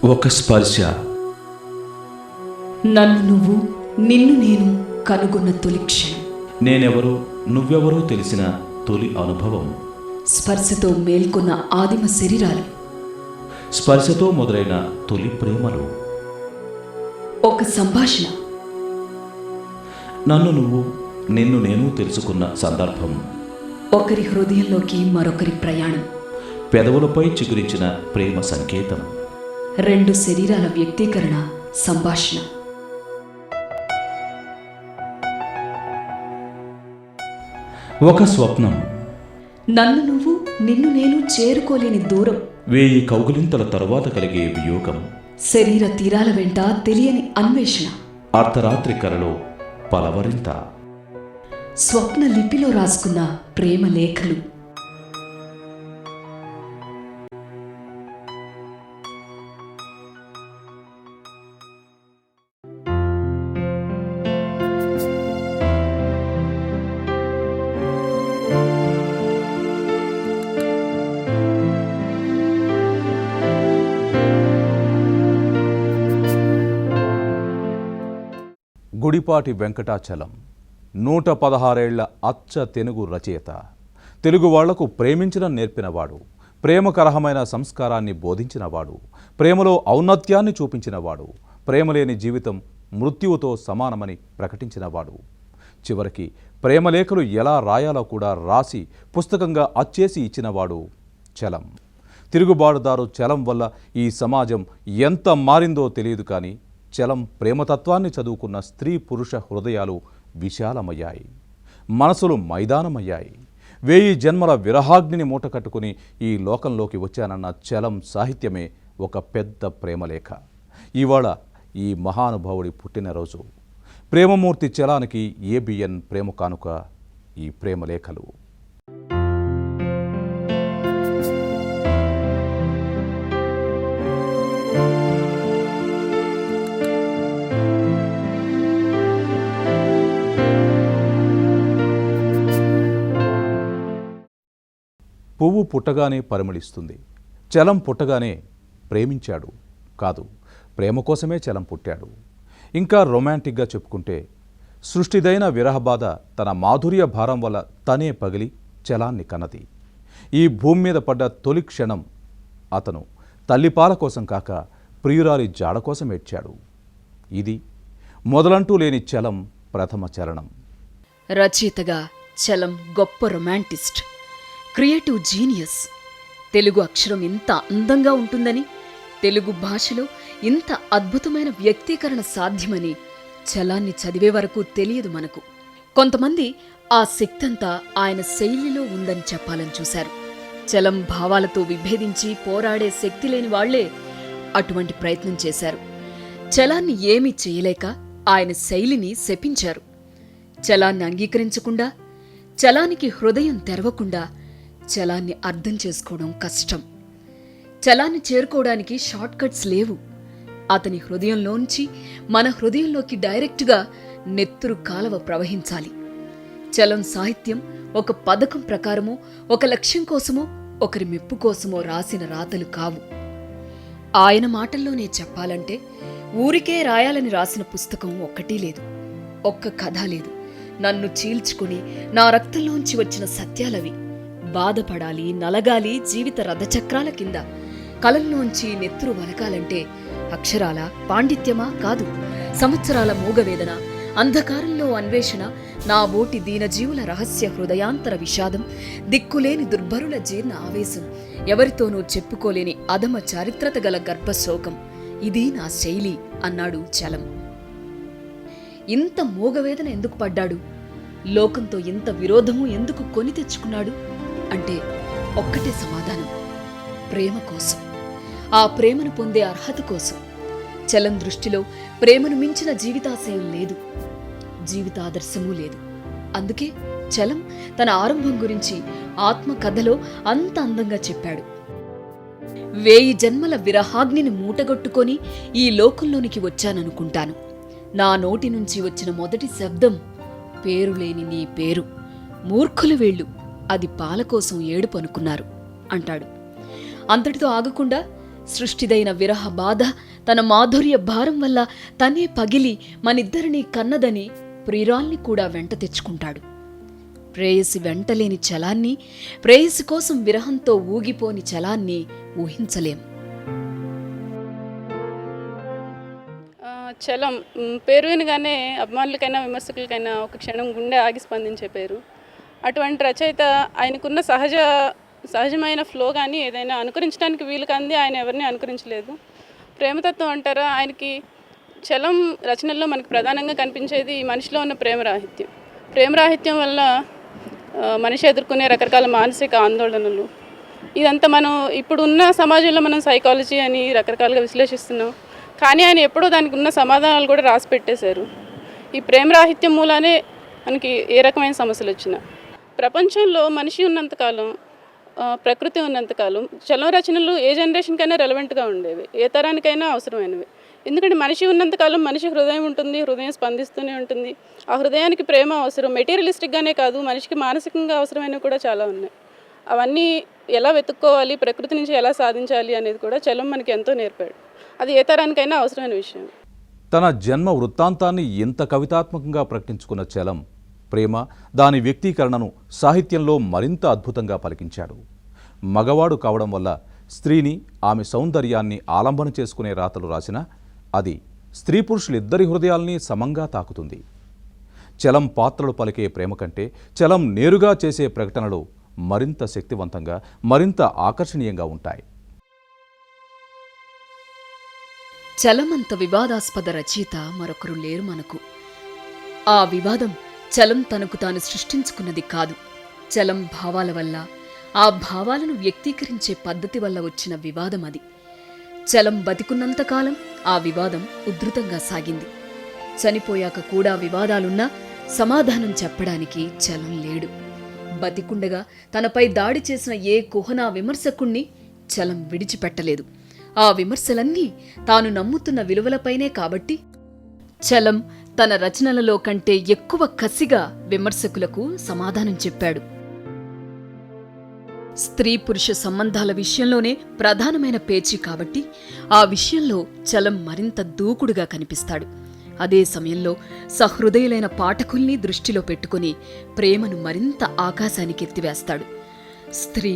ఒక స్పర్శ. నన్ను నువ్వు, నిన్ను నేను కనుగొన్న తొలి క్షణం. నేనెవరో నువ్వెవరో తెలిసిన తొలి అనుభవం. స్పర్శతో మేల్కొన్న ఆదిమ శరీరాలు. స్పర్శతో మొదలైన తొలి ప్రేమలు. ఒక సంభాషణ. నన్ను నువ్వు, నిన్ను నేను తెలుసుకున్న సందర్భం. ఒకరి హృదయంలోకి మరొకరి ప్రయాణం. పెదవులపై చిగురించిన ప్రేమ సంకేతం. రెండు శరీరాల వ్యక్తీకరణ, సంభాషణ. ఒక స్వప్నం. నన్ను నువ్వు, నిన్ను నేను చేరుకోలేని దూరం. 1000 కౌగిలింతల తరువాత కలిగే వియోగం. శరీర తీరాల వెంట తెలియని అన్వేషణ. అర్ధరాత్రి కలలో పలవరింత. స్వప్న లిపిలో రాసుకున్న ప్రేమ లేఖలు. గుడిపాటి వెంకటాచలం 116 ఏళ్ల అచ్చ తెలుగు రచయిత. తెలుగు వాళ్లకు ప్రేమించడం నేర్పినవాడు, ప్రేమకరహమైన సంస్కారాన్ని బోధించినవాడు, ప్రేమలో ఔన్నత్యాన్ని చూపించినవాడు, ప్రేమలేని జీవితం మృత్యువుతో సమానమని ప్రకటించినవాడు. చివరికి ప్రేమలేఖలు ఎలా రాయాలో కూడా రాసి పుస్తకంగా అచ్చేసి ఇచ్చినవాడు చలం. తిరుగుబాటుదారు చలం వల్ల ఈ సమాజం ఎంత మారిందో తెలియదు, కానీ చలం ప్రేమతత్వాన్ని చదువుకున్న స్త్రీ పురుష హృదయాలు విశాలమయ్యాయి, మనసులు మైదానమయ్యాయి. 1000 జన్మల విరహాగ్నిని మూటకట్టుకుని ఈ లోకంలోకి వచ్చానన్న చలం సాహిత్యమే ఒక పెద్ద ప్రేమలేఖ. ఇవాళ ఈ మహానుభావుడి పుట్టినరోజు. ప్రేమమూర్తి చలానికి ఏబిఎన్ ప్రేమ కానుక ఈ ప్రేమలేఖలు. పువ్వు పుట్టగానే పరిమళిస్తుంది. చలం పుట్టగానే ప్రేమించాడు కాదు, ప్రేమ కోసమే చలం పుట్టాడు. ఇంకా రొమాంటిక్గా చెప్పుకుంటే, సృష్టిదైన విరహబాధ తన మాధుర్య భారం వల్ల తనే పగిలి చలాన్ని కన్నది. ఈ భూమి మీద పడ్డ తొలి క్షణం అతను తల్లిపాల కోసం కాక ప్రియురాలి జాడ కోసం ఏడ్చాడు. ఇది మొదలంటూ లేని చలం ప్రథమ చరణం. రచయితగా చలం గొప్ప రొమాంటిస్ట్, క్రియేటివ్ జీనియస్. తెలుగు అక్షరం ఇంత అందంగా ఉంటుందని, తెలుగు భాషలో ఇంత అద్భుతమైన వ్యక్తీకరణ సాధ్యమని చలాన్ని చదివే వరకు తెలియదు మనకు. కొంతమంది ఆ శక్తంతా ఆయన శైలిలో ఉందని చెప్పాలని చూశారు. చలం భావాలతో విభేదించి పోరాడే శక్తి లేని వాళ్లే అటువంటి ప్రయత్నం చేశారు. చలాన్ని ఏమీ చేయలేక ఆయన శైలిని శపించారు. చలాన్ని అంగీకరించకుండా, చలానికి హృదయం తెరవకుండా చలాన్ని అర్థం చేసుకోవడం కష్టం. చలాన్ని చేరుకోవడానికి షార్ట్ కట్స్ లేవు. అతని హృదయంలోంచి మన హృదయంలోకి డైరెక్టుగా నెత్తురు కాలవ ప్రవహించాలి. చలం సాహిత్యం ఒక పథకం ప్రకారమో, ఒక లక్ష్యం కోసమో, ఒకరి మెప్పు కోసమో రాసిన రాతలు కావు. ఆయన మాటల్లోనే చెప్పాలంటే, ఊరికే రాయాలని రాసిన పుస్తకం ఒక్కటీ లేదు, ఒక్క కథ లేదు. నన్ను చీల్చుకుని నా రక్తంలోంచి వచ్చిన సత్యాలవి. బాధపడాలి, నలగాలి జీవిత రథచక్రాల కింద. కలంలోంచి నెత్తురు వలకాలంటే అక్షరాల పాండిత్యమా కాదు, సంవత్సరాల మూగవేదన, అంధకారంలో అన్వేషణ, నా ఓటి దీనజీవుల రహస్య హృదయాంతర విషాదం, దిక్కులేని దుర్భరుల జీర్ణ ఆవేశం, ఎవరితోనూ చెప్పుకోలేని అధమ చారిత్రత గల గర్భశోకం. ఇది నా శైలి అన్నాడు చలం. ఇంత మూగవేదన ఎందుకు పడ్డాడు? లోకంతో ఇంత విరోధము ఎందుకు కొని తెచ్చుకున్నాడు అంటే ఒక్కటే సమాధానం: ప్రేమ కోసం, ఆ ప్రేమను పొందే అర్హత కోసం. చలం దృష్టిలో ప్రేమను మించిన జీవితాశయం లేదు, జీవితాదర్శమూ లేదు. అందుకే చలం తన ఆరంభం గురించి ఆత్మకథలో అంత అందంగా చెప్పాడు. 1000 జన్మల విరహాగ్నిని మూటగొట్టుకొని ఈ లోకంలోనికి వచ్చాననుకుంటాను. నా నోటి నుంచి వచ్చిన మొదటి శబ్దం పేరులేని నీ పేరు. మూర్ఖులు వీళ్ళు, అది పాల కోసం ఏడుపు అనుకున్నారు అంటాడు. అంతటితో ఆగకుండా సృష్టిదైన విరహ బాధ తన మాధుర్య భారం వల్ల తనే పగిలి మనిద్దరినీ కన్నదని ప్రియురాల్ని కూడా వెంట తెచ్చుకుంటాడు. ప్రేయసి వెంటలేని చలాన్ని, ప్రేయసి కోసం విరహంతో ఊగిపోని చలాన్ని ఊహించలేం. చలం పేరు వినగానే అభిమానులకైనా విమర్శకులకైనా ఒక క్షణం గుండె ఆగి స్పందించే పేరు. అటువంటి రచయిత ఆయనకున్న సహజమైన ఫ్లో కానీ ఏదైనా అనుకరించడానికి వీలు కంది ఆయన ఎవరిని అనుకరించలేదు. ప్రేమతత్వం అంటారా, ఆయనకి చలం రచనల్లో మనకు ప్రధానంగా కనిపించేది మనిషిలో ఉన్న ప్రేమరాహిత్యం వల్ల మనిషి ఎదుర్కొనే రకరకాల మానసిక ఆందోళనలు. ఇదంతా మనం ఇప్పుడున్న సమాజంలో మనం సైకాలజీ అని రకరకాలుగా విశ్లేషిస్తున్నాం, కానీ ఆయన ఎప్పుడో దానికి ఉన్న సమాధానాలు కూడా రాసి పెట్టేశారు. ఈ ప్రేమరాహిత్యం మూలానే మనకి ఏ రకమైన సమస్యలు వచ్చినా, ప్రపంచంలో మనిషి ఉన్నంతకాలం, ప్రకృతి ఉన్నంతకాలం చలం రచనలు ఏ జనరేషన్కైనా రెలవెంట్గా ఉండేవి, ఏ తరానికైనా అవసరమైనవి. ఎందుకంటే మనిషి ఉన్నంతకాలం మనిషి హృదయం ఉంటుంది, హృదయం స్పందిస్తూనే ఉంటుంది. ఆ హృదయానికి ప్రేమ అవసరం. మెటీరియలిస్టిక్గానే కాదు, మనిషికి మానసికంగా అవసరమైనవి కూడా చాలా ఉన్నాయి. అవన్నీ ఎలా వెతుక్కోవాలి, ప్రకృతి నుంచి ఎలా సాధించాలి అనేది కూడా చలం మనకి ఎంతో నేర్పాడు. అది ఏ తరానికైనా అవసరమైన విషయం. తన జన్మ వృత్తాంతాన్ని ఇంత కవితాత్మకంగా ప్రకటించుకున్న చలం ప్రేమ, దాని వ్యక్తీకరణను సాహిత్యంలో మరింత అద్భుతంగా పలికించాడు. మగవాడు కావడం వల్ల స్త్రీని, ఆమె సౌందర్యాన్ని ఆలంబన చేసుకునే రాతలు రాసినా అది స్త్రీ పురుషులిద్దరి హృదయాల్ని సమంగా తాకుతుంది. చలం పాత్రలు పలికే ప్రేమ కంటే చలం నేరుగా చేసే ప్రకటనలు మరింత శక్తివంతంగా, మరింత ఆకర్షణీయంగా ఉంటాయి. చలమంత వివాదాస్పద రచయిత మరొకరు లేరు మనకు. ఆ వివాదం చలం తనకు తాను సృష్టించుకున్నది కాదు. చలం భావాల వల్ల, ఆ భావాలను వ్యక్తీకరించే పద్ధతి వల్ల వచ్చిన వివాదం అది. చలం బతికున్నంతకాలం ఆ వివాదం ఉధృతంగా సాగింది. చనిపోయాక కూడా వివాదాలున్నా సమాధానం చెప్పడానికి చలం లేడు. బతికుండగా తనపై దాడి చేసిన ఏ కుహనా విమర్శకుణ్ణి చలం విడిచిపెట్టలేదు. ఆ విమర్శలన్నీ తాను నమ్ముతున్న విలువలపైనే కాబట్టి చలం తన రచనలలో కంటే ఎక్కువ కసిగా విమర్శకులకు సమాధానం చెప్పాడు. స్త్రీ పురుష సంబంధాల విషయంలోనే ప్రధానమైన పేచీ కాబట్టి ఆ విషయంలో చలం మరింత దూకుడుగా కనిపిస్తాడు. అదే సమయంలో సహృదయులైన పాఠకుల్ని దృష్టిలో పెట్టుకుని ప్రేమను మరింత ఆకాశానికి ఎత్తివేస్తాడు. స్త్రీ,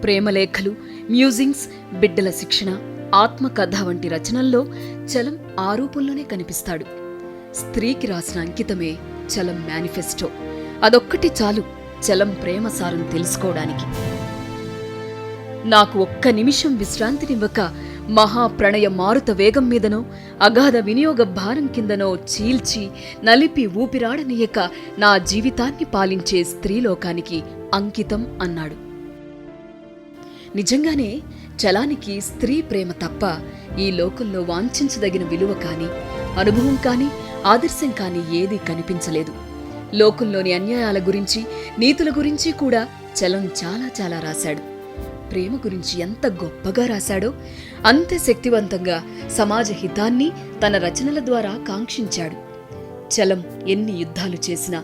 ప్రేమలేఖలు, మ్యూజింగ్స్, బిడ్డల శిక్షణ, ఆత్మకథ వంటి రచనల్లో చలం ఆ రూపంలోనే కనిపిస్తాడు. స్త్రీకి రాసిన అంకితమే చలం మేనిఫెస్టో. అదొక్కటి చాలు చలం ప్రేమ సారం తెలుసుకోవడానికి. నాకు ఒక్క నిమిషం విశ్రాంతినివ్వక మహాప్రణయ మారుత వేగం మీదనో, అగాధ వినియోగ భారం కిందనో చీల్చి నలిపి ఊపిరాడనీయక నా జీవితాన్ని పాలించే స్త్రీలోకానికి అంకితం అన్నాడు. నిజంగానే చలానికి స్త్రీ ప్రేమ తప్ప ఈ లోకంలో వాంఛించదగిన విలువ కాని, అనుభవం కాని, ఆదర్శం కాని ఏదీ కనిపించలేదు. లోకంలోని అన్యాయాల గురించి, నీతుల గురించి కూడా చలం చాలా చాలా రాశాడు. ప్రేమ గురించి ఎంత గొప్పగా రాశాడో అంతే శక్తివంతంగా సమాజ హితాన్ని తన రచనల ద్వారా కాంక్షించాడు. చలం ఎన్ని యుద్ధాలు చేసినా,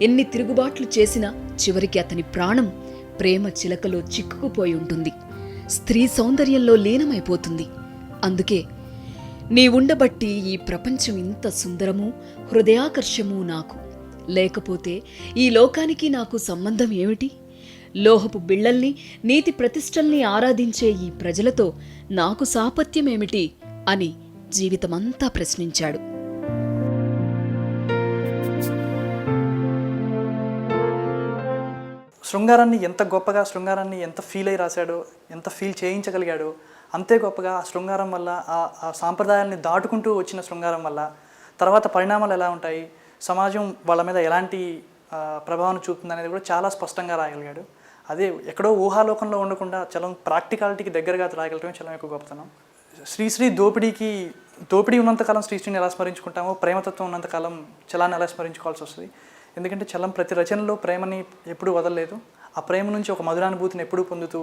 ఎన్ని తిరుగుబాట్లు చేసినా చివరికి అతని ప్రాణం ప్రేమ చిలకలో చిక్కుకుపోయి ఉంటుంది. స్త్రీ సౌందర్యంలో లీనమైపోతుంది. అందుకే నీవుండబట్టి ఈ ప్రపంచం ఇంత సుందరమూ హృదయాకర్షమూ నాకు. లేకపోతే ఈ లోకానికి నాకు సంబంధం ఏమిటి? లోహపు బిళ్లల్ని, నీతి ప్రతిష్టల్ని ఆరాధించే ఈ ప్రజలతో నాకు సాపత్యమేమిటి అని జీవితమంతా ప్రశ్నించాడు. శృంగారాన్ని ఎంత గొప్పగా, శృంగారాన్ని ఎంత ఫీల్ అయి రాశాడో, ఎంత ఫీల్ చేయించగలిగాడో, అంతే గొప్పగా ఆ శృంగారం వల్ల, ఆ సాంప్రదాయాల్ని దాటుకుంటూ వచ్చిన శృంగారం వల్ల తర్వాత పరిణామాలు ఎలా ఉంటాయి, సమాజం వాళ్ళ మీద ఎలాంటి ప్రభావం చూపుతుంది అనేది కూడా చాలా స్పష్టంగా రాయగలిగాడు. అదే ఎక్కడో ఊహాలోకంలో ఉండకుండా చలం ప్రాక్టికాలిటీకి దగ్గరగా రాయగలటమే చలం యొక్క గొప్పతనం. శ్రీశ్రీ దోపిడీ ఉన్నంతకాలం శ్రీశ్రీని ఎలా స్మరించుకుంటామో, ప్రేమతత్వం ఉన్నంతకాలం చలాన్ని ఎలా స్మరించుకోవాల్సి వస్తుంది. ఎందుకంటే చలం ప్రతి రచనలో ప్రేమని ఎప్పుడూ వదలలేదు. ఆ ప్రేమ నుంచి ఒక మధురానుభూతిని ఎప్పుడూ పొందుతూ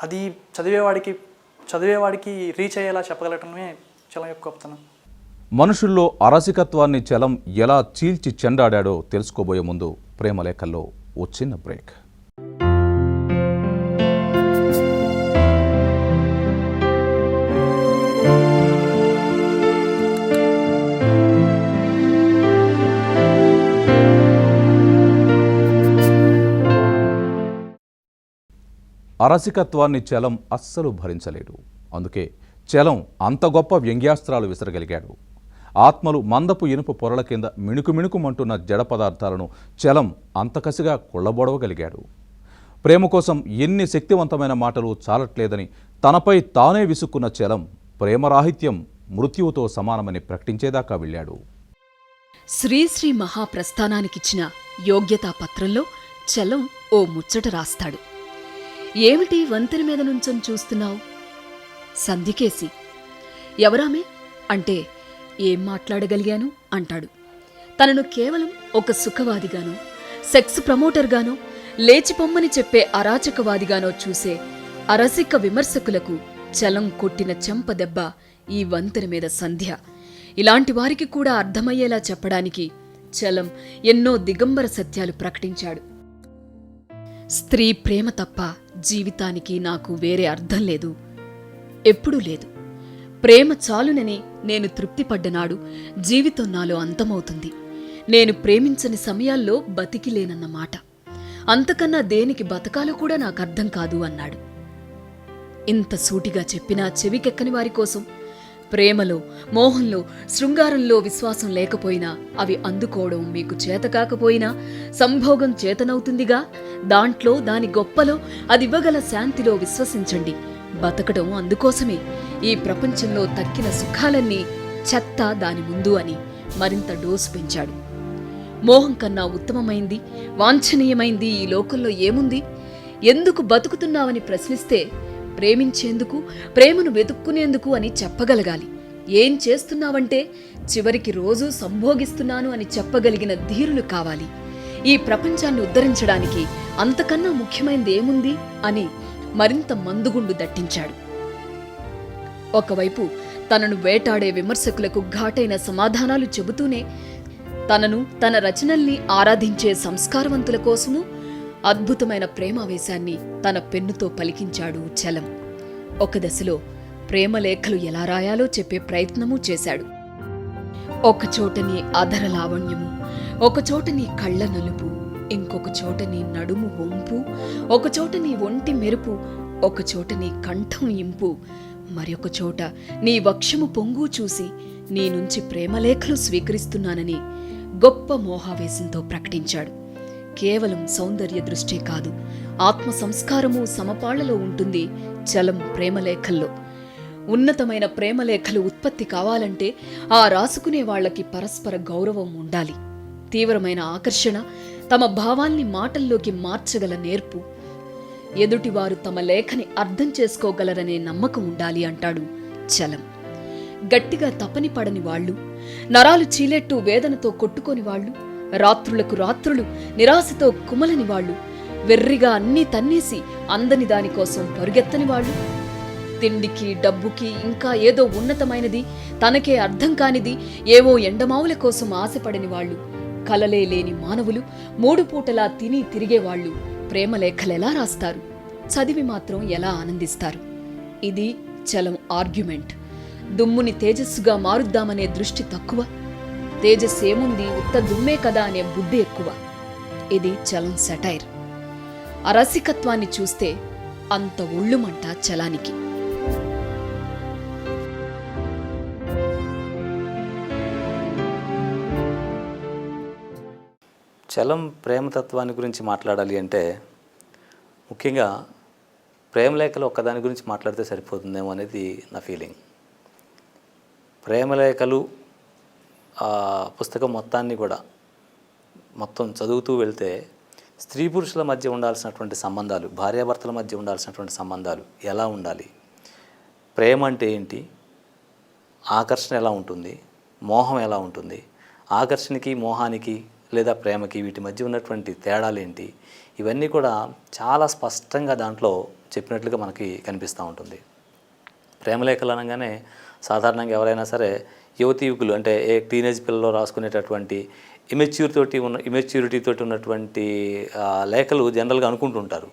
అది చదివేవాడికి రీచ్ అయ్యేలా చెప్పగలటమే చలం యొక్క గొప్పతనం. మనుషుల్లో అరాచకత్వాన్ని చలం ఎలా చీల్చి చెండాడాడో తెలుసుకోబోయే ముందు ప్రేమలేఖల్లో ఓ చిన్న బ్రేక్. అరసికత్వాన్ని చలం అస్సలు భరించలేడు. అందుకే చలం అంత గొప్ప వ్యంగ్యాస్త్రాలు విసరగలిగాడు. ఆత్మలు మందపు ఇనుప పొరల కింద మిణుకుమిణుకుమంటున్న జడ పదార్థాలను చలం అంత కసిగా కొల్లబొడవగలిగాడు. ప్రేమ కోసం ఎన్ని శక్తివంతమైన మాటలు చాలట్లేదని తనపై తానే విసుక్కున్న చలం ప్రేమరాహిత్యం మృత్యువుతో సమానమని ప్రకటించేదాకా వెళ్ళాడు. శ్రీశ్రీ మహాప్రస్థానానికిచ్చిన యోగ్యతా పత్రంలో చలం ఓ ముచ్చట రాస్తాడు. ఏమిటి వంతెన మీద నుంచొని చూస్తున్నావు? సంధికేసి. ఎవరామే అంటే ఏం మాట్లాడగలిగాను అంటాడు. తనను కేవలం ఒక సుఖవాదిగానో, సెక్స్ ప్రమోటర్గానో, లేచిపొమ్మని చెప్పే అరాచకవాదిగానో చూసే అరసిక విమర్శకులకు చలం కొట్టిన చెంపదెబ్బ ఈ వంతెన మీద సంధ్య. ఇలాంటి వారికి కూడా అర్థమయ్యేలా చెప్పడానికి చలం ఎన్నో దిగంబర సత్యాలు ప్రకటించాడు. స్త్రీ ప్రేమ తప్ప జీవితానికి నాకు వేరే అర్థం లేదు, ఎప్పుడూ లేదు. ప్రేమ చాలునని నేను తృప్తిపడ్డనాడు జీవితం నాలో అంతమవుతుంది. నేను ప్రేమించని సమయాల్లో బతికిలేనన్నమాట. అంతకన్నా దేనికి బతకాలో కూడా నాకు అర్థం కాదు అన్నాడు. ఇంత సూటిగా చెప్పినా చెవికెక్కని వారి కోసం ప్రేమలో, మోహంలో, శృంగారంలో విశ్వాసం లేకపోయినా, అవి అందుకోవడం మీకు చేతకాకపోయినా సంభోగం చేతనవుతుందిగా. దాంట్లో, దాని గొప్పలో, అదివ్వగల శాంతిలో విశ్వసించండి. బతకడం అందుకోసమే. ఈ ప్రపంచంలో తక్కిన సుఖాలన్నీ చెత్త దాని ముందు అని మరింత డోసు పెంచాడు. మోహం కన్నా ఉత్తమమైంది, వాంఛనీయమైంది ఈ లోకంలో ఏముంది? ఎందుకు బతుకుతున్నావని ప్రశ్నిస్తే ప్రేమించేందుకు, ప్రేమను వెతుక్కునేందుకు అని చెప్పగలగాలి. ఏం చేస్తున్నావంటే చివరికి రోజూ సంభోగిస్తున్నాను అని చెప్పగలిగిన ధీరులు కావాలి. ఈ ప్రపంచాన్ని ఉద్ధరించడానికి అంతకన్నా ముఖ్యమైనది ఏముంది అని మరింత మందుగుండు దట్టించాడు. ఒకవైపు తనను వేటాడే విమర్శకులకు ఘాటైన సమాధానాలు చెబుతూనే తనను, తన రచనల్ని ఆరాధించే సంస్కారవంతుల కోసము అద్భుతమైన ప్రేమావేశాన్ని తన పెన్నుతో పలికించాడు చలం. ఒక దశలో ప్రేమలేఖలు ఎలా రాయాలో చెప్పే ప్రయత్నమూ చేశాడు. ఒకచోట నీ అధర లావణ్యము, ఒకచోట నీ కళ్ళ నలుపు, ఇంకొక చోట నీ నడుము వంపు, ఒకచోట నీ ఒంటి మెరుపు, ఒకచోట నీ కంఠం ఇంపు, మరొక చోట నీ వక్షము పొంగు చూసి నీ నుంచి ప్రేమలేఖలు స్వీకరిస్తున్నానని గొప్ప మోహావేశంతో ప్రకటించాడు. కేవలం సౌందర్య దృష్టే కాదు, ఆత్మ సంస్కారము సమపాళ్లలో ఉంటుంది చలం ప్రేమలేఖల్లో. ఉన్నతమైన ప్రేమలేఖలు ఉత్పత్తి కావాలంటే ఆ రాసుకునే వాళ్లకి పరస్పర గౌరవం ఉండాలి. తీవ్రమైన ఆకర్షణ, తమ భావాల్ని మాటల్లోకి మార్చగల నేర్పు, ఎదుటివారు తమ లేఖని అర్థం చేసుకోగలరనే నమ్మకం ఉండాలి అంటాడు చలం. గట్టిగా తపని పడని వాళ్లు, నరాలు చీలెట్టు వేదనతో కొట్టుకోని వాళ్లు, రాత్రులకు రాత్రులు నిరాశతో కుమలని వాళ్లు, వెర్రిగా అన్నీ తన్నేసి అందని దానికోసం పరుగెత్తని వాళ్లు, తిండికి, డబ్బుకి, ఇంకా ఏదో ఉన్నతమైనది తనకే అర్థం కానిది ఏవో ఎండమావుల కోసం ఆశపడని వాళ్లు, కలలే లేని మానవులు, 3 పూటలా తిని తిరిగేవాళ్లు ప్రేమలేఖలెలా రాస్తారు? చదివి మాత్రం ఎలా ఆనందిస్తారు? ఇది చలం ఆర్గ్యుమెంట్. దుమ్ముని తేజస్సుగా మారుద్దామనే దృష్టి తక్కువ, తేజస్సేముంది ఉత్త దుమ్మే కదా అనే బుద్ధి ఎక్కువ. ఇది చలం సెటైర్. అరసికత్వాన్ని చూస్తే అంత ఒళ్ళుమంట చలానికి. చలం ప్రేమతత్వాన్ని గురించి మాట్లాడాలి అంటే ముఖ్యంగా ప్రేమలేఖలు ఒక్కదాని గురించి మాట్లాడితే సరిపోతుందేమో అనేది నా ఫీలింగ్. ప్రేమలేఖలు పుస్తకం మొత్తాన్ని కూడా మొత్తం చదువుతూ వెళ్తే స్త్రీ పురుషుల మధ్య ఉండాల్సినటువంటి సంబంధాలు, భార్యాభర్తల మధ్య ఉండాల్సినటువంటి సంబంధాలు ఎలా ఉండాలి, ప్రేమ అంటే ఏంటి, ఆకర్షణ ఎలా ఉంటుంది, మోహం ఎలా ఉంటుంది, ఆకర్షణకి, మోహానికి లేదా ప్రేమకి వీటి మధ్య ఉన్నటువంటి తేడాలేంటి, ఇవన్నీ కూడా చాలా స్పష్టంగా దాంట్లో చెప్పినట్లుగా మనకి కనిపిస్తూ ఉంటుంది. ప్రేమలేఖలు అనగానే సాధారణంగా ఎవరైనా సరే యువతీయుకులు అంటే టీనేజ్ పిల్లలు రాసుకునేటటువంటి ఇమెచ్యూరిటీ తోటి ఉన్నటువంటి లేఖలు జనరల్గా అనుకుంటుంటారు.